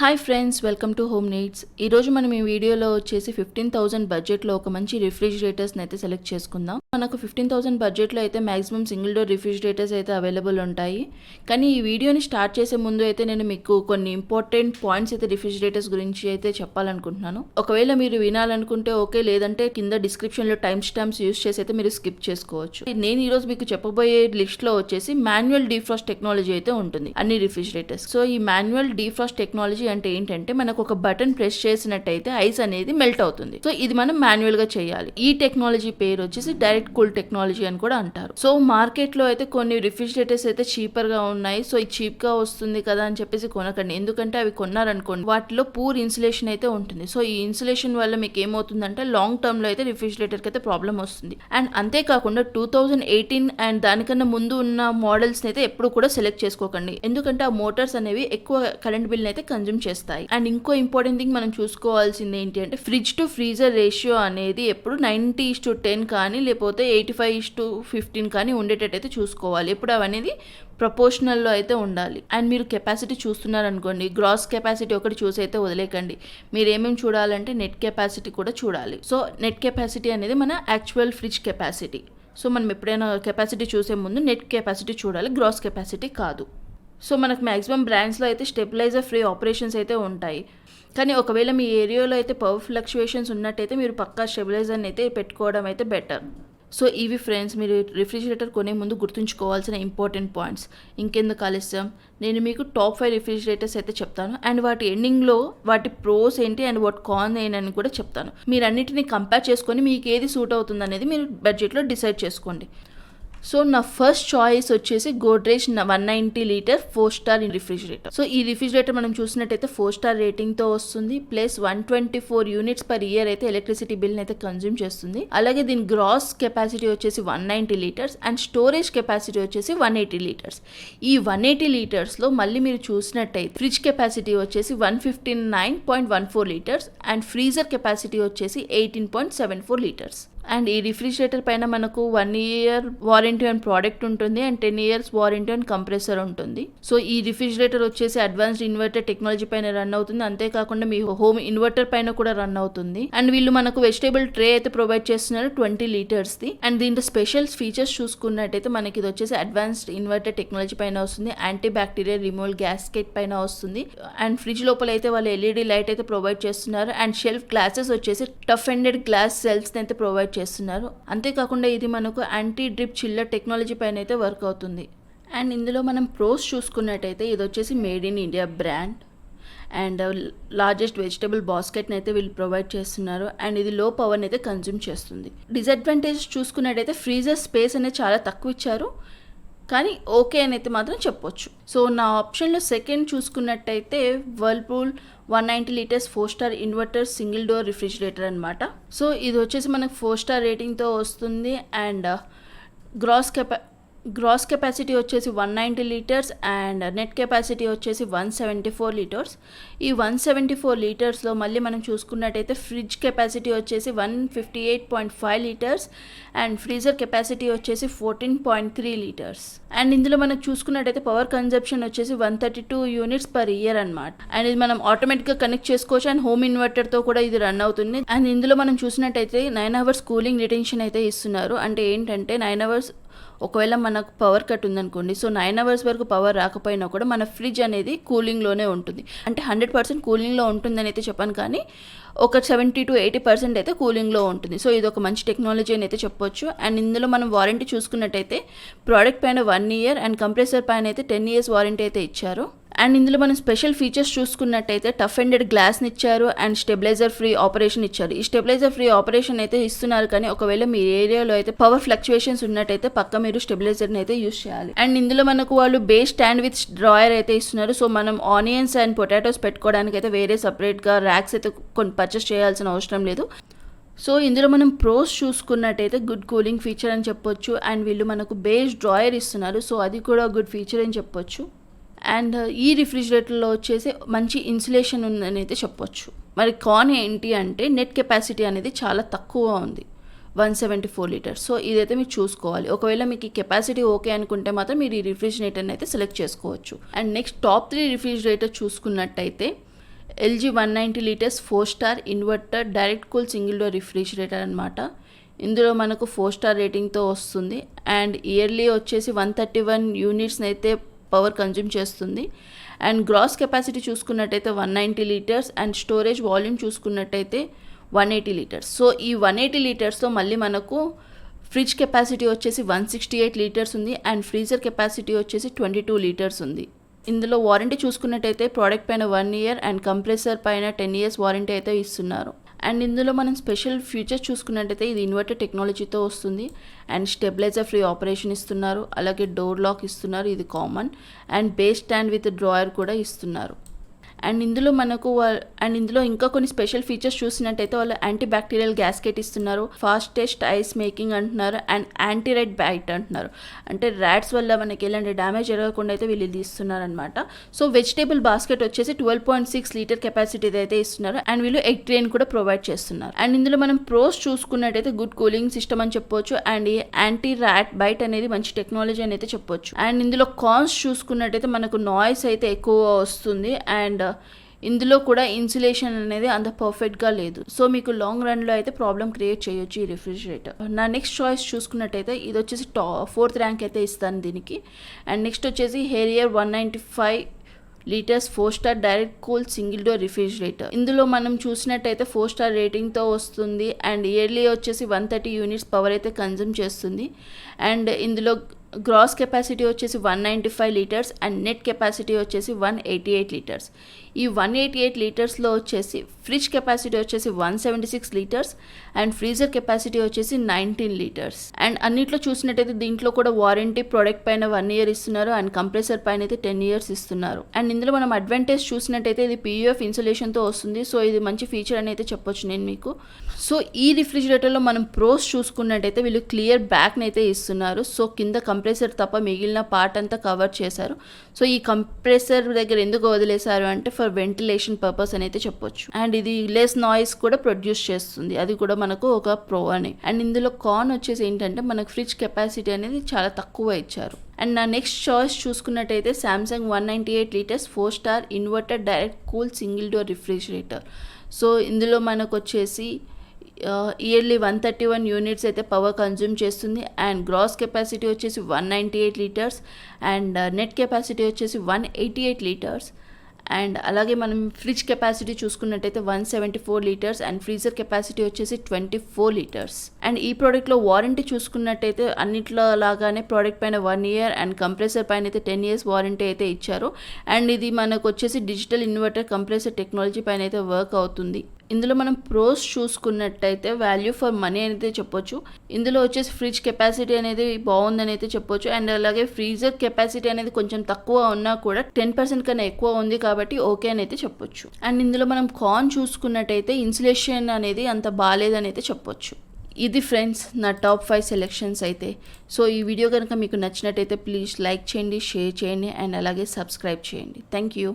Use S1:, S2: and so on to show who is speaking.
S1: Hi friends, welcome to home needs. ఈరోజు మనం ఈ వీడియోలో వచ్చేసి 15,000 బడ్జెట్లో ఒక మంచి రిఫ్రిజిరేటర్స్ని అయితే సెలెక్ట్ చేసుకుందాం. మనకు 15,000 బడ్జెట్లో అయితే మ్యాక్సిమం సింగిల్ డోర్ రిఫ్రిజిరేటర్స్ అయితే అవైలబుల్ ఉంటాయి. కానీ ఈ వీడియోని స్టార్ట్ చేసే ముందు అయితే నేను మీకు కొన్ని ఇంపార్టెంట్ పాయింట్స్ అయితే రిఫ్రిజిరేటర్స్ గురించి అయితే చెప్పాలనుకుంటున్నాను. ఒకవేళ మీరు వినాలనుకుంటే ఓకే, లేదంటే కింద డిస్క్రిప్షన్లో టైమ్ స్టాంప్స్ యూస్ చేసి అయితే మీరు స్కిప్ చేసుకోవచ్చు. నేను ఈరోజు మీకు చెప్పబోయే లిస్ట్లో వచ్చేసి మాన్యువల్ డీఫ్రాస్ట్ టెక్నాలజీ అయితే ఉంటుంది అన్ని రిఫ్రిజిరేటర్స్. సో ఈ మాన్యువల్ డీఫ్రాస్ట్ టెక్నాలజీ అంటే ఏంటంటే మనకు ఒక బటన్ ప్రెస్ చేసినట్టయితే ఐస్ అనేది మెల్ట్ అవుతుంది. సో ఇది మనం మాన్యువల్ గా చేయాలి. ఈ టెక్నాలజీ పేరు వచ్చేసి డైరెక్ట్ కూల్ టెక్నాలజీ అని కూడా అంటారు. సో మార్కెట్ లో అయితే కొన్ని రిఫ్రిజిరేటర్స్ అయితే చీపర్ గా ఉన్నాయి. సో ఇది చీప్ గా వస్తుంది కదా అని చెప్పేసి కొనకండి. ఎందుకంటే అవి కొన్నారనుకోండి వాటిలో పూర్ ఇన్సులేషన్ అయితే ఉంటుంది. సో ఈ ఇన్సులేషన్ వల్ల మీకు ఏమవుతుందంటే లాంగ్ టర్మ్ లో అయితే రిఫ్రిజిరేటర్ కి అయితే ప్రాబ్లం వస్తుంది. అండ్ అంతేకాకుండా 2018 అండ్ దానికన్నా ముందు ఉన్న మోడల్స్ అయితే ఎప్పుడు కూడా సెలెక్ట్ చేసుకోకండి. ఎందుకంటే ఆ మోటార్స్ అనేవి ఎక్కువ కరెంట్ బిల్ అయితే కన్జ్యూమ్ చేస్తాయి. అండ్ ఇంకో ఇంపార్టెంట్ థింగ్ మనం చూసుకోవాల్సింది ఏంటి అంటే ఫ్రిడ్జ్ టు ఫ్రీజర్ రేషియో అనేది ఎప్పుడు 90:10 కానీ లేకపోతే 85:15 కానీ ఉండేటట్టు అయితే చూసుకోవాలి. ఎప్పుడు అవనేది ప్రపోర్షనల్లో అయితే ఉండాలి. అండ్ మీరు కెపాసిటీ చూస్తున్నారనుకోండి, గ్రాస్ కెపాసిటీ ఒకటి చూసి అయితే వదిలేకండి. మీరు ఏమేమి చూడాలంటే నెట్ కెపాసిటీ కూడా చూడాలి. సో నెట్ కెపాసిటీ అనేది మన యాక్చువల్ ఫ్రిడ్జ్ కెపాసిటీ. సో మనం ఎప్పుడైనా కెపాసిటీ చూసే ముందు నెట్ కెపాసిటీ చూడాలి, గ్రాస్ కెపాసిటీ కాదు. సో మనకు మ్యాక్సిమం బ్రాండ్స్లో అయితే స్టెబిలైజర్ ఫ్రీ ఆపరేషన్స్ అయితే ఉంటాయి. కానీ ఒకవేళ మీ ఏరియాలో అయితే పవర్ ఫ్లక్చువేషన్స్ ఉన్నట్టయితే మీరు పక్కా స్టెబిలైజర్ని అయితే పెట్టుకోవడం అయితే బెటర్. సో ఇవి ఫ్రెండ్స్, మీరు రిఫ్రిజిరేటర్ కొనే ముందు గుర్తుంచుకోవాల్సిన ఇంపార్టెంట్ పాయింట్స్. ఇంకెందుకు ఆలస్యం, నేను మీకు టాప్ 5 రిఫ్రిజిరేటర్స్ అయితే చెప్తాను. అండ్ వాటి ఎండింగ్లో వాటి ప్రోస్ ఏంటి అండ్ వాటి కాన్ ఏంటని కూడా చెప్తాను. మీరు అన్నిటిని కంపేర్ చేసుకొని మీకు ఏది సూట్ అవుతుంది అనేది మీరు బడ్జెట్లో డిసైడ్ చేసుకోండి. సో నా ఫస్ట్ చాయిస్ వచ్చేసి Godrej 190 litre 4 star refrigerator. So ఈ రిఫ్రిజిరేటర్ మనం చూసినట్టయితే 4 స్టార్ రేటింగ్తో వస్తుంది. ప్లస్ 124 యూనిట్స్ పర్ ఇయర్ అయితే ఎలక్ట్రిసిటీ బిల్ని అయితే కన్జ్యూమ్ చేస్తుంది. అలాగే దీని గ్రాస్ కెపాసిటీ వచ్చేసి 190 లీటర్స్ అండ్ స్టోరేజ్ కెపాసిటీ వచ్చేసి 180 లీటర్స్. ఈ 180 లీటర్స్లో మళ్ళీ మీరు చూసినట్టయితే ఫ్రిడ్జ్ కెపాసిటీ వచ్చేసి 159.14 లీటర్స్ అండ్ ఫ్రీజర్ కెపాసిటీ వచ్చేసి 18.74 లీటర్స్. అండ్ ఈ రిఫ్రిజిరేటర్ పైన మనకు 1 year వారంటీ అండ్ ప్రోడక్ట్ ఉంటుంది and 10 years warranty and compressor ఉంటుంది. సో ఈ రిఫ్రిజిరేటర్ వచ్చేసి అడ్వాన్స్డ్ ఇన్వర్టర్ టెక్నాలజీ పైన రన్ అవుతుంది. అంతేకాకుండా మీ హోమ్ ఇన్వర్టర్ పైన కూడా రన్ అవుతుంది. అండ్ వీళ్ళు మనకు వెజిటేబుల్ ట్రే అయితే ప్రొవైడ్ చేస్తున్నారు 20 లీటర్స్ ది. అండ్ దీంట్లో స్పెషల్ ఫీచర్స్ చూసుకున్నట్టయితే మనకి ఇది వచ్చేసి అడ్వాన్స్డ్ ఇన్వర్టర్ టెక్నాలజీ పైన వస్తుంది. యాంటీ బ్యాక్టీరియల్ రిమూవల్ గ్యాస్కెట్ పైన వస్తుంది. అండ్ ఫ్రిడ్జ్ లోపల అయితే వాళ్ళు ఎల్ఈడి లైట్ అయితే ప్రొవైడ్ చేస్తున్నారు. అండ్ షెల్ఫ్ గ్లాసెస్ వచ్చేసి టఫ్ ఎండెడ్ గ్లాస్ సెల్స్ అయితే ప్రొవైడ్ చేస్తున్నారు. అంతేకాకుండా ఇది మనకు యాంటీ డ్రిప్ చిల్లర్ టెక్నాలజీ పైన అయితే వర్క్ అవుతుంది. అండ్ ఇందులో మనం ప్రోస్ చూసుకున్నట్టయితే ఇది వచ్చేసి made in India brand and largest vegetable బాస్కెట్ని అయితే వీళ్ళు ప్రొవైడ్ చేస్తున్నారు. అండ్ ఇది లో పవర్ని అయితే కన్జ్యూమ్ చేస్తుంది. డిసడ్వాంటేజ్ చూసుకున్నట్టయితే ఫ్రీజర్ స్పేస్ అనేది చాలా తక్కువ ఇచ్చారు, కానీ ఓకే అని అయితే మాత్రం చెప్పొచ్చు. సో నా ఆప్షన్లో సెకండ్ చూసుకున్నట్టయితే Whirlpool 190 litres 4 star inverter single door refrigerator అనమాట. సో ఇది వచ్చేసి మనకు 4 స్టార్ రేటింగ్తో వస్తుంది. అండ్ గ్రాస్ కెపాసిటీ వచ్చేసి 190 లీటర్స్ అండ్ నెట్ కెపాసిటీ వచ్చేసి 174 లీటర్స్. ఈ 174 లీటర్స్లో మళ్ళీ మనం చూసుకున్నట్టయితే ఫ్రిడ్జ్ కెపాసిటీ వచ్చేసి 158.5 లీటర్స్ అండ్ ఫ్రీజర్ కెపాసిటీ వచ్చేసి 14.3 లీటర్స్. అండ్ ఇందులో మనకు చూసుకున్నట్టయితే పవర్ కన్జప్షన్ వచ్చేసి 132 యూనిట్స్ పర్ ఇయర్ అనమాట. అండ్ ఇది మనం ఆటోమేటిక్గా కనెక్ట్ చేసుకోవచ్చు అండ్ హోమ్ ఇన్వర్టర్తో కూడా ఇది రన్ అవుతుంది. అండ్ ఇందులో మనం చూసినట్టయితే 9 hours కూలింగ్ రిటెన్షన్ అయితే ఇస్తున్నారు. అంటే ఏంటంటే 9 hours ఒకవేళ మనకు పవర్ కట్ ఉందనుకోండి, సో 9 hours వరకు పవర్ రాకపోయినా కూడా మన ఫ్రిడ్జ్ అనేది కూలింగ్లోనే ఉంటుంది. అంటే 100% కూలింగ్లో ఉంటుందని అయితే చెప్పాను, కానీ ఒక 70 to 80% అయితే కూలింగ్లో ఉంటుంది. సో ఇది ఒక మంచి టెక్నాలజీ అని అయితే చెప్పొచ్చు. అండ్ ఇందులో మనం వారంటీ చూసుకున్నట్టయితే ప్రోడక్ట్ పైన 1 year అండ్ కంప్రెసర్ పైన అయితే 10 years వారంటీ అయితే ఇచ్చారు. అండ్ ఇందులో మనం స్పెషల్ ఫీచర్స్ చూసుకున్నట్టయితే టఫ్ ఎండెడ్ గ్లాస్ని ఇచ్చారు అండ్ స్టెబిలైజర్ ఫ్రీ ఆపరేషన్ ఇచ్చారు. ఈ స్టెబిలైజర్ ఫ్రీ ఆపరేషన్ అయితే ఇస్తున్నారు, కానీ ఒకవేళ మీ ఏరియాలో అయితే పవర్ ఫ్లక్చువేషన్స్ ఉన్నట్టయితే పక్క మీరు స్టెబిలైజర్ని అయితే యూస్ చేయాలి. అండ్ ఇందులో మనకు వాళ్ళు బేస్ స్టాండ్ విత్ డ్రాయర్ అయితే ఇస్తున్నారు. సో మనం ఆనియన్స్ అండ్ పొటాటోస్ పెట్టుకోవడానికి అయితే వేరే సపరేట్గా ర్యాక్స్ అయితే కొన్ని పర్చేస్ చేయాల్సిన అవసరం లేదు. సో ఇందులో మనం ప్రోస్ చూసుకున్నట్టయితే గుడ్ కూలింగ్ ఫీచర్ అని చెప్పొచ్చు. అండ్ వీళ్ళు మనకు బేస్ డ్రాయర్ ఇస్తున్నారు, సో అది కూడా గుడ్ ఫీచర్ అని చెప్పొచ్చు. అండ్ ఈ రిఫ్రిజిరేటర్లో వచ్చేసి మంచి ఇన్సులేషన్ ఉందని అయితే చెప్పొచ్చు. మరి కాన్ ఏంటి అంటే నెట్ కెపాసిటీ అనేది చాలా తక్కువ ఉంది, 174 లీటర్స్. సో ఇదైతే మీరు చూసుకోవాలి. ఒకవేళ మీకు ఈ కెపాసిటీ ఓకే అనుకుంటే మాత్రం మీరు ఈ రిఫ్రిజిరేటర్ని అయితే సెలెక్ట్ చేసుకోవచ్చు. అండ్ నెక్స్ట్ టాప్ 3 రిఫ్రిజిరేటర్ చూసుకున్నట్టయితే LG 190 litres 4 star inverter direct cool single door refrigerator అనమాట. ఇందులో మనకు 4 స్టార్ రేటింగ్తో వస్తుంది అండ్ ఇయర్లీ వచ్చేసి 131 యూనిట్స్ని అయితే పవర్ కన్జ్యూమ్ చేస్తుంది. అండ్ గ్రాస్ కెపాసిటీ చూసుకున్నట్టయితే 190 లీటర్స్ అండ్ స్టోరేజ్ వాల్యూమ్ చూసుకున్నట్టయితే 180 లీటర్స్. సో ఈ 180 లీటర్స్తో మళ్ళీ మనకు ఫ్రిడ్జ్ కెపాసిటీ వచ్చేసి 168 లీటర్స్ ఉంది అండ్ ఫ్రీజర్ కెపాసిటీ వచ్చేసి 22 లీటర్స్ ఉంది. ఇందులో వారంటీ చూసుకున్నట్టయితే ప్రోడక్ట్ పైన 1 ఇయర్ అండ్ కంప్రెసర్ పైన 10 ఇయర్స్ వారంటీ అయితే ఇస్తున్నారు. అండ్ ఇందులో మనం స్పెషల్ ఫీచర్స్ చూసుకున్నట్టయితే ఇది ఇన్వర్టర్ టెక్నాలజీతో వస్తుంది అండ్ స్టెబిలైజర్ ఫ్రీ ఆపరేషన్ ఇస్తున్నారు. అలాగే డోర్ లాక్ ఇస్తున్నారు, ఇది common. And base stand with drawer కూడా ఇస్తున్నారు. అండ్ ఇందులో ఇంకా కొన్ని స్పెషల్ ఫీచర్స్ చూసినట్టయితే వాళ్ళు యాంటీ బ్యాక్టీరియల్ గ్యాస్కెట్ ఇస్తున్నారు, ఫాస్టెస్ట్ ఐస్ మేకింగ్ అంటున్నారు అండ్ యాంటీ రైట్ బైట్ అంటున్నారు. అంటే ర్యాట్స్ వల్ల మనకి ఎలాంటి డ్యామేజ్ జరగకుండా అయితే వీళ్ళు ఇది ఇస్తున్నారు అనమాట. సో వెజిటేబుల్ బాస్కెట్ వచ్చేసి 12.6 లీటర్ కెపాసిటీ అయితే ఇస్తున్నారు అండ్ వీళ్ళు ఎగ్ ట్రైన్ కూడా ప్రొవైడ్ చేస్తున్నారు. అండ్ ఇందులో మనం ప్రోస్ చూసుకున్నట్టయితే గుడ్ కూలింగ్ సిస్టమ్ అని చెప్పొచ్చు అండ్ ఈ యాంటీ ర్యాట్ బైట్ అనేది మంచి టెక్నాలజీ అని అయితే చెప్పొచ్చు. అండ్ ఇందులో కాన్స్ చూసుకున్నట్టయితే మనకు నాయిస్ అయితే ఎక్కువ వస్తుంది అండ్ ఇందులో కూడా ఇన్సులేషన్ అనేది అంత పర్ఫెక్ట్గా లేదు. సో మీకు లాంగ్ రన్లో అయితే ప్రాబ్లం క్రియేట్ చేయొచ్చు ఈ రిఫ్రిజిరేటర్. నా నెక్స్ట్ చాయిస్ చూసుకున్నట్టయితే ఇది వచ్చేసి 4th ర్యాంక్ అయితే ఇస్తాను దీనికి. అండ్ నెక్స్ట్ వచ్చేసి హేరియర్ 195 litres 4 star direct cool single door refrigerator. ఇందులో మనం చూసినట్టయితే 4 స్టార్ రేటింగ్తో వస్తుంది అండ్ ఇయర్లీ వచ్చేసి 130 యూనిట్స్ పవర్ అయితే కన్జ్యూమ్ చేస్తుంది. అండ్ ఇందులో గ్రాస్ కెపాసిటీ వచ్చేసి 195 లీటర్స్ అండ్ నెట్ కెపాసిటీ వచ్చేసి 188 లీటర్స్. ఈ 188 లీటర్స్లో వచ్చేసి ఫ్రిడ్జ్ కెపాసిటీ వచ్చేసి 176 లీటర్స్ అండ్ ఫ్రీజర్ కెపాసిటీ వచ్చేసి 19 లీటర్స్. అండ్ అన్నిట్లో చూసినట్టయితే దీంట్లో కూడా వారంటీ ప్రోడక్ట్ పైన 1 ఇయర్ ఇస్తున్నారు అండ్ కంప్రెసర్ పైన అయితే 10 ఇయర్స్ ఇస్తున్నారు. అండ్ ఇందులో మనం అడ్వాంటేజ్ చూసినట్టయితే ఇది PUF ఇన్సులేషన్తో వస్తుంది. సో ఇది మంచి ఫీచర్ అని అయితే చెప్పొచ్చు నేను మీకు. సో ఈ రిఫ్రిజిరేటర్లో మనం ప్రోస్ చూసుకున్నట్టయితే వీళ్ళు క్లియర్ బ్యాక్ని అయితే ఇస్తున్నారు. సో కింద కంప్రెసర్ తప్ప మిగిలిన పార్ట్ అంతా కవర్ చేశారు. సో ఈ కంప్రెసర్ దగ్గర ఎందుకు వదిలేశారు అంటే ఫర్ వెంటిలేషన్ పర్పస్ అని అయితే చెప్పొచ్చు. అండ్ ఇది లెస్ నాయిస్ కూడా ప్రొడ్యూస్ చేస్తుంది, అది కూడా మనకు ఒక ప్రో అని. అండ్ ఇందులో కాన్ వచ్చేసి ఏంటంటే మనకు ఫ్రిడ్జ్ కెపాసిటీ అనేది చాలా తక్కువ ఇచ్చారు. అండ్ నా నెక్స్ట్ చాయిస్ చూసుకున్నట్టయితే Samsung 198 litres 4 star inverter direct cool single door refrigerator. So ఇందులో మనకు వచ్చేసి ఇయర్లీ 131 యూనిట్స్ అయితే పవర్ కన్జ్యూమ్ చేస్తుంది అండ్ గ్రాస్ కెపాసిటీ వచ్చేసి 198 లీటర్స్ అండ్ నెట్ కెపాసిటీ వచ్చేసి 188 లీటర్స్. అండ్ అలాగే మనం ఫ్రిడ్జ్ కెపాసిటీ చూసుకున్నట్టయితే 174 లీటర్స్ అండ్ ఫ్రీజర్ కెపాసిటీ వచ్చేసి 24 లీటర్స్. అండ్ ఈ ప్రోడక్ట్లో వారంటీ చూసుకున్నట్టయితే అన్నిట్లో లాగానే ప్రోడక్ట్ పైన 1 ఇయర్ అండ్ కంప్రెసర్ పైన అయితే 10 ఇయర్స్ వారంటీ అయితే ఇచ్చారు. అండ్ ఇది మనకు వచ్చేసి డిజిటల్ ఇన్వర్టర్ కంప్రెసర్ టెక్నాలజీ పైన అయితే వర్క్ అవుతుంది. ఇందులో మనం ప్రోస్ చూసుకున్నట్టయితే వాల్యూ ఫర్ మనీ అనేది చెప్పొచ్చు. ఇందులో వచ్చేసి ఫ్రిడ్జ్ కెపాసిటీ అనేది బాగుందని అయితే చెప్పొచ్చు అండ్ అలాగే ఫ్రీజర్ కెపాసిటీ అనేది కొంచెం తక్కువ ఉన్నా కూడా 10% కన్నా ఎక్కువ ఉంది కాబట్టి ఓకే అని అయితే చెప్పొచ్చు. అండ్ ఇందులో మనం కాన్ చూసుకున్నట్టయితే ఇన్సులేషన్ అనేది అంత బాగాలేదని అయితే చెప్పొచ్చు. ఇది ఫ్రెండ్స్ నా టాప్ 5 సెలెక్షన్స్ అయితే. సో ఈ వీడియో కనుక మీకు నచ్చినట్టయితే ప్లీజ్ లైక్ చేయండి, షేర్ చేయండి అండ్ అలాగే సబ్స్క్రైబ్ చేయండి. Thank you.